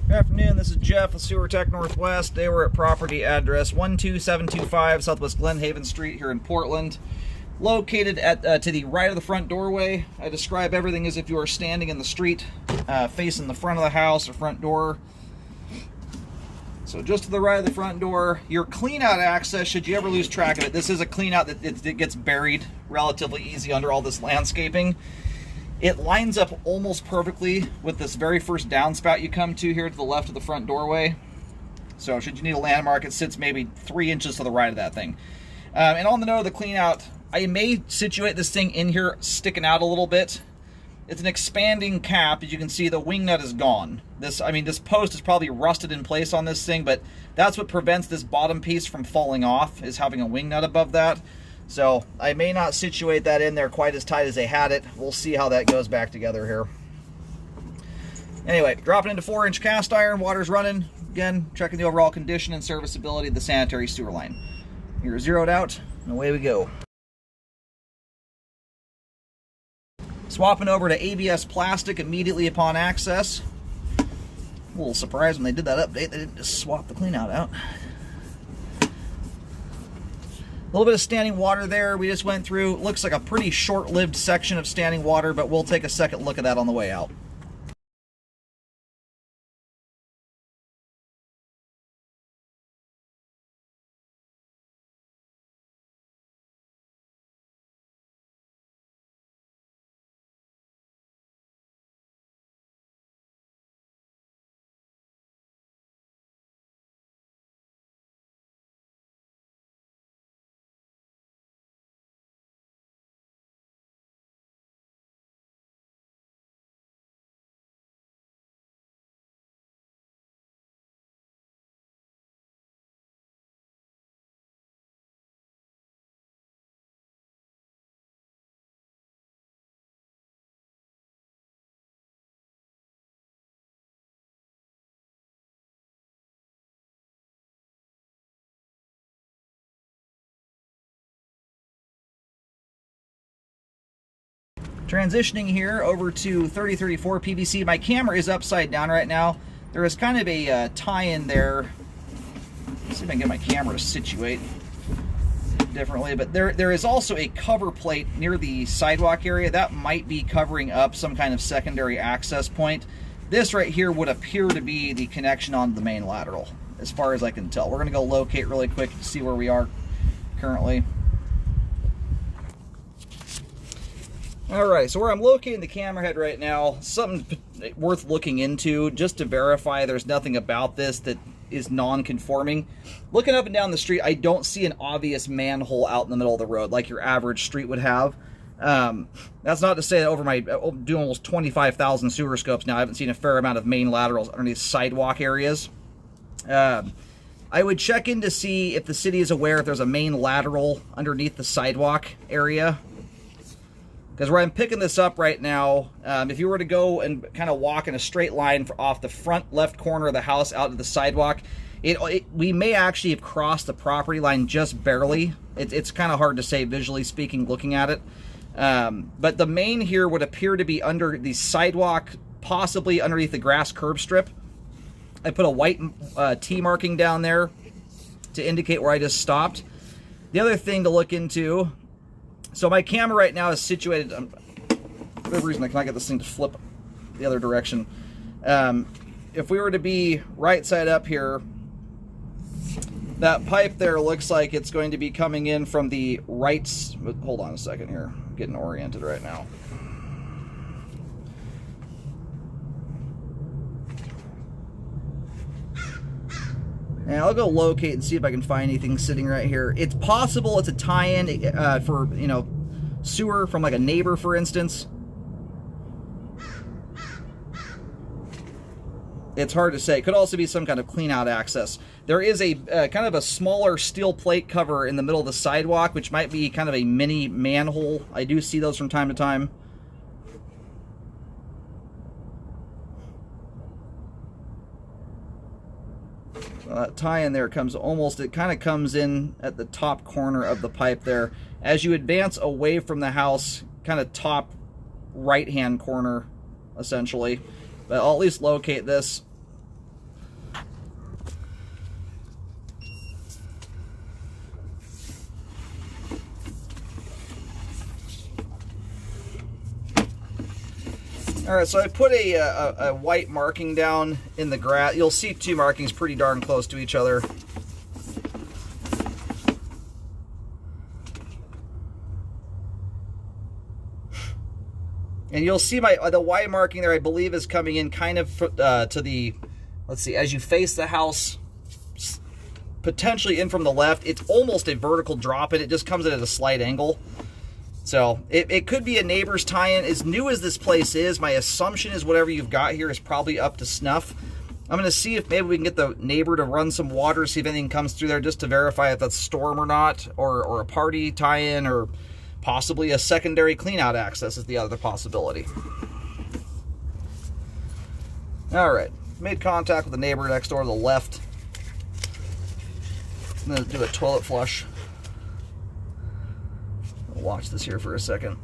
Good afternoon, this is Jeff with Sewer Tech Northwest. Today we're at property address 12725 Southwest Glenhaven Street here in Portland. Located at to the right of the front doorway. I describe everything as if you are standing in the street, facing the front of the house or front door. So just to the right of the front door, your clean out access, should you ever lose track of it. This is a clean out that it gets buried relatively easy under all this landscaping. It lines up almost perfectly with this very first downspout you come to here to the left of the front doorway. So should you need a landmark, it sits maybe 3 inches to the right of that thing. And on the note of the clean out, I may situate this thing in here sticking out a little bit. It's an expanding cap. As you can see, the wing nut is gone. This post is probably rusted in place on this thing, but that's what prevents this bottom piece from falling off, is having a wing nut above that. So I may not situate that in there quite as tight as they had it. We'll see how that goes back together here. Anyway, dropping into 4-inch cast iron, water's running. Again, checking the overall condition and serviceability of the sanitary sewer line. You're zeroed out, and away we go. Swapping over to ABS plastic immediately upon access. A little surprised when they did that update, they didn't just swap the cleanout out. A little bit of standing water there we just went through. Looks like a pretty short-lived section of standing water, but we'll take a second look at that on the way out. Transitioning here over to 3034 PVC. My camera is upside down right now. There is kind of a tie-in there. Let's see if I can get my camera to situate differently. But there is also a cover plate near the sidewalk area. That might be covering up some kind of secondary access point. This right here would appear to be the connection onto the main lateral, as far as I can tell. We're going to go locate really quick to see where we are currently. Alright, so where I'm locating the camera head right now, something worth looking into just to verify there's nothing about this that is non-conforming. Looking up and down the street, I don't see an obvious manhole out in the middle of the road like your average street would have. That's not to say that over my doing almost 25,000 sewer scopes now, I haven't seen a fair amount of main laterals underneath sidewalk areas. I would check in to see if the city is aware if there's a main lateral underneath the sidewalk area. Because where I'm picking this up right now, if you were to go and kind of walk in a straight line off the front left corner of the house out to the sidewalk, we may actually have crossed the property line just barely. It's kind of hard to say visually speaking looking at it. But the main here would appear to be under the sidewalk, possibly underneath the grass curb strip. I put a white T marking down there to indicate where I just stopped. The other thing to look into, so my camera right now is situated, for whatever reason I cannot get this thing to flip the other direction. If we were to be right side up here, that pipe there looks like it's going to be coming in from the right, hold on a second here, I'm getting oriented right now. And I'll go locate and see if I can find anything sitting right here. It's possible it's a tie-in for, sewer from like a neighbor, for instance. It's hard to say. It could also be some kind of clean-out access. There is a kind of a smaller steel plate cover in the middle of the sidewalk, which might be kind of a mini manhole. I do see those from time to time. That tie-in there comes almost, it kind of comes in at the top corner of the pipe there. As you advance away from the house, kind of top right-hand corner, essentially. But I'll at least locate this. All right, so I put a white marking down in the grass. You'll see two markings pretty darn close to each other. And you'll see the white marking there, I believe, is coming in kind of to the, let's see, as you face the house, potentially in from the left. It's almost a vertical drop, and it just comes in at a slight angle. So it could be a neighbor's tie-in. As new as this place is, my assumption is whatever you've got here is probably up to snuff. I'm going to see if maybe we can get the neighbor to run some water, see if anything comes through there, just to verify if that's storm or not, or a party tie-in, or possibly a secondary clean-out access is the other possibility. All right, made contact with the neighbor next door to the left. I'm going to do a toilet flush. Watch this here for a second.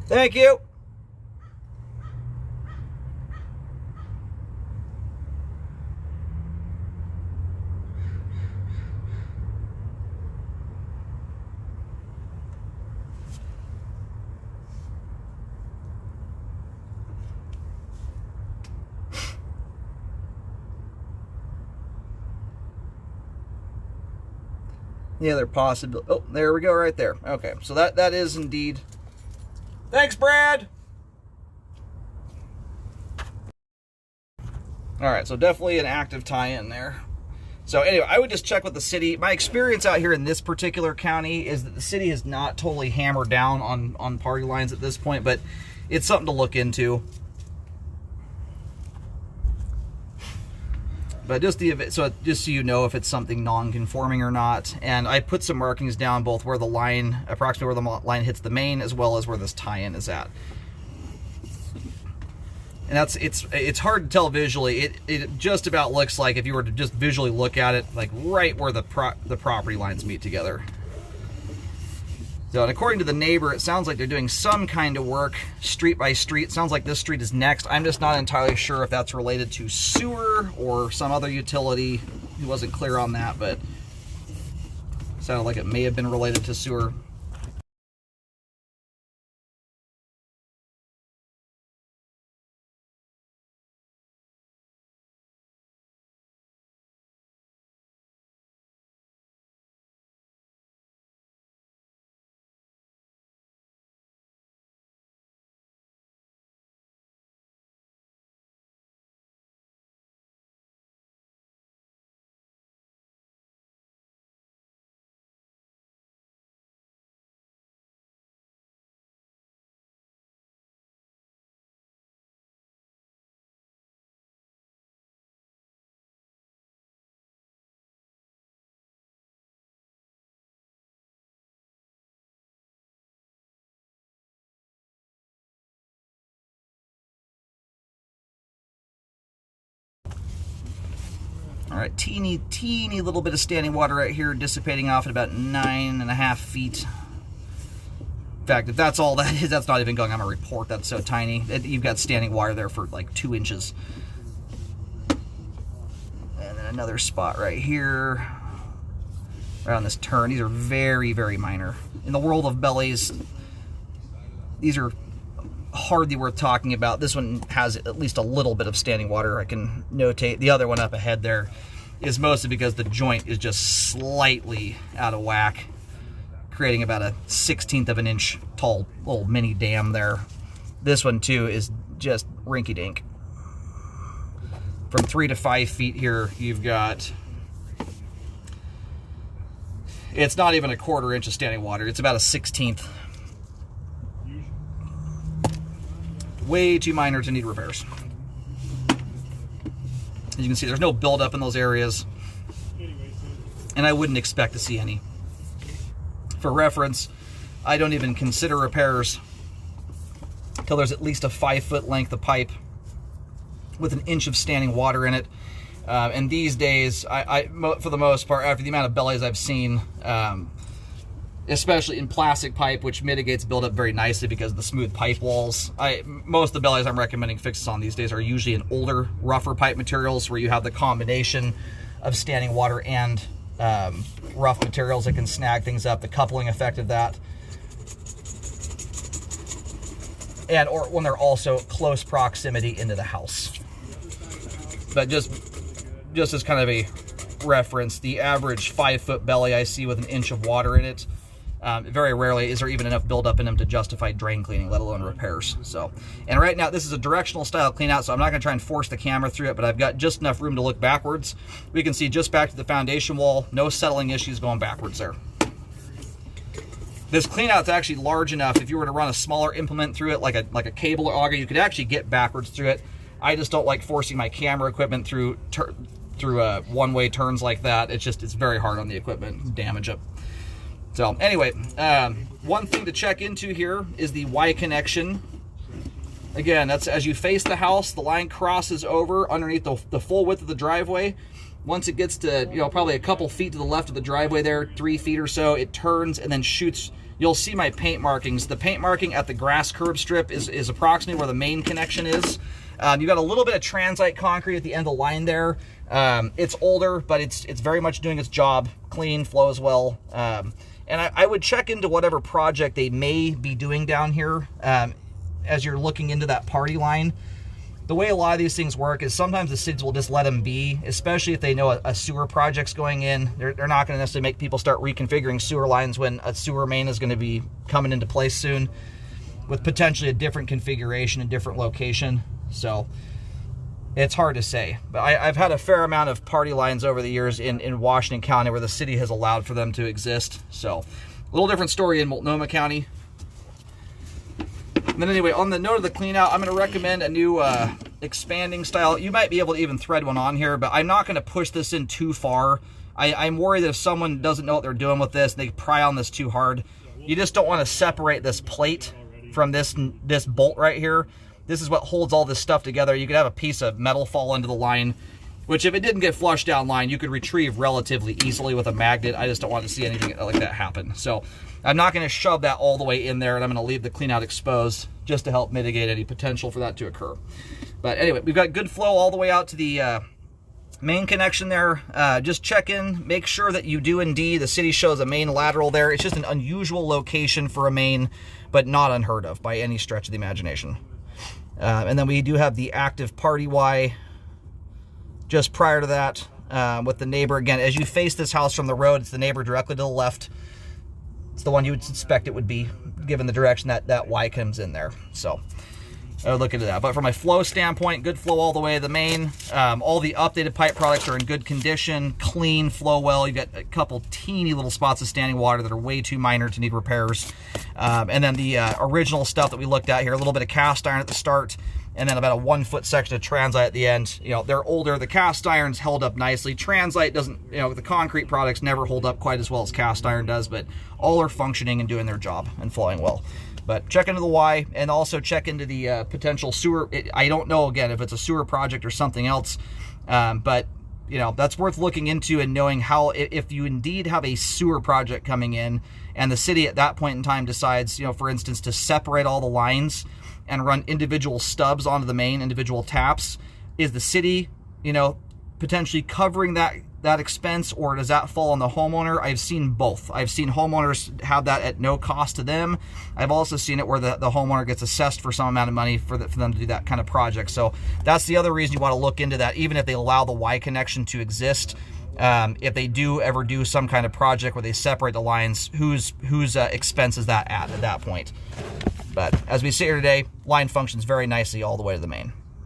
Thank you. The other possibility. Oh, there we go, right there. Okay, so that is indeed. Thanks, Brad. All right, so definitely an active tie-in there. So anyway, I would just check with the city. My experience out here in this particular county is that the city has not totally hammered down on party lines at this point, but it's something to look into. But just so you know if it's something non-conforming or not. And I put some markings down both where the line, approximately where the line hits the main, as well as where this tie-in is at. And it's hard to tell visually. It just about looks like, if you were to just visually look at it, like right where the property lines meet together. So, and according to the neighbor, it sounds like they're doing some kind of work street by street. It sounds like this street is next. I'm just not entirely sure if that's related to sewer or some other utility. He wasn't clear on that, but it sounded like it may have been related to sewer. All right, teeny little bit of standing water right here, dissipating off at about 9.5 feet. In fact, if that's all that is, that's not even going on a report. That's so tiny. You've got standing water there for like 2 inches. And then another spot right here, right on this turn. These are very, very minor. In the world of bellies, these are hardly worth talking about. This one has at least a little bit of standing water. I can notate. The other one up ahead there is mostly because the joint is just slightly out of whack, creating about a 1/16 of an inch tall little mini dam there. This one too is just rinky-dink. From 3 to 5 feet here, you've got, it's not even a 1/4 inch of standing water. It's about a 1/16. Way too minor to need repairs. As you can see, there's no buildup in those areas, and I wouldn't expect to see any. For reference, I don't even consider repairs until there's at least a 5-foot length of pipe with an inch of standing water in it. And these days, for the most part, after the amount of bellies I've seen, especially in plastic pipe, which mitigates buildup very nicely because of the smooth pipe walls. Most of the bellies I'm recommending fixes on these days are usually in older, rougher pipe materials where you have the combination of standing water and rough materials that can snag things up, the coupling effect of that. And or when they're also close proximity into the house. But just as kind of a reference, the average 5-foot belly I see with an inch of water in it, very rarely is there even enough buildup in them to justify drain cleaning, let alone repairs. So, and right now this is a directional style clean out, so I'm not going to try and force the camera through it, but I've got just enough room to look backwards. We can see just back to the foundation wall, no settling issues going backwards there. This clean out's actually large enough, if you were to run a smaller implement through it, like a cable or auger, you could actually get backwards through it. I just don't like forcing my camera equipment through one-way turns like that. It's very hard on the equipment, damage it. So anyway, one thing to check into here is the Y connection. Again, that's as you face the house, the line crosses over underneath the full width of the driveway. Once it gets to, probably a couple feet to the left of the driveway there, 3 feet or so, it turns and then shoots. You'll see my paint markings. The paint marking at the grass curb strip is approximately where the main connection is. You got a little bit of transite concrete at the end of the line there. It's older, but it's very much doing its job. Clean, flows well. And I would check into whatever project they may be doing down here as you're looking into that party line. The way a lot of these things work is sometimes the cities will just let them be, especially if they know a sewer project's going in. They're not going to necessarily make people start reconfiguring sewer lines when a sewer main is going to be coming into place soon with potentially a different configuration, a different location. So it's hard to say. But I've had a fair amount of party lines over the years in Washington County where the city has allowed for them to exist. So a little different story in Multnomah County. And then anyway, on the note of the clean out, I'm going to recommend a new expanding style. You might be able to even thread one on here, but I'm not going to push this in too far. I'm worried that if someone doesn't know what they're doing with this, they pry on this too hard. You just don't want to separate this plate from this bolt right here. This is what holds all this stuff together. You could have a piece of metal fall into the line, which if it didn't get flushed down line, you could retrieve relatively easily with a magnet. I just don't want to see anything like that happen. So I'm not going to shove that all the way in there, and I'm going to leave the clean out exposed just to help mitigate any potential for that to occur. But anyway, we've got good flow all the way out to the main connection there. Just check in, make sure that you do indeed. The city shows a main lateral there. It's just an unusual location for a main, but not unheard of by any stretch of the imagination. And then we do have the active party Y just prior to that with the neighbor. Again, as you face this house from the road, it's the neighbor directly to the left. It's the one you would suspect it would be, given the direction that Y comes in there. So I would look into that. But from a flow standpoint, good flow all the way to the main. All the updated pipe products are in good condition, clean, flow well. You've got a couple teeny little spots of standing water that are way too minor to need repairs. And then the original stuff that we looked at here, a little bit of cast iron at the start, and then about a 1 foot section of transite at the end. They're older. The cast iron's held up nicely. Transite doesn't, the concrete products never hold up quite as well as cast iron does, but all are functioning and doing their job and flowing well. But check into the Y, and also check into the potential sewer. I don't know, again, if it's a sewer project or something else, but that's worth looking into and knowing how, if you indeed have a sewer project coming in, and the city at that point in time decides, for instance, to separate all the lines and run individual stubs onto the main, individual taps, is the city, potentially covering that expense, or does that fall on the homeowner? I've seen both. I've seen homeowners have that at no cost to them. I've also seen it where the homeowner gets assessed for some amount of money for them to do that kind of project. So that's the other reason you want to look into that, even if they allow the Y connection to exist. If they do ever do some kind of project where they separate the lines, whose expense is that at that point? But as we sit here today, line functions very nicely all the way to the main.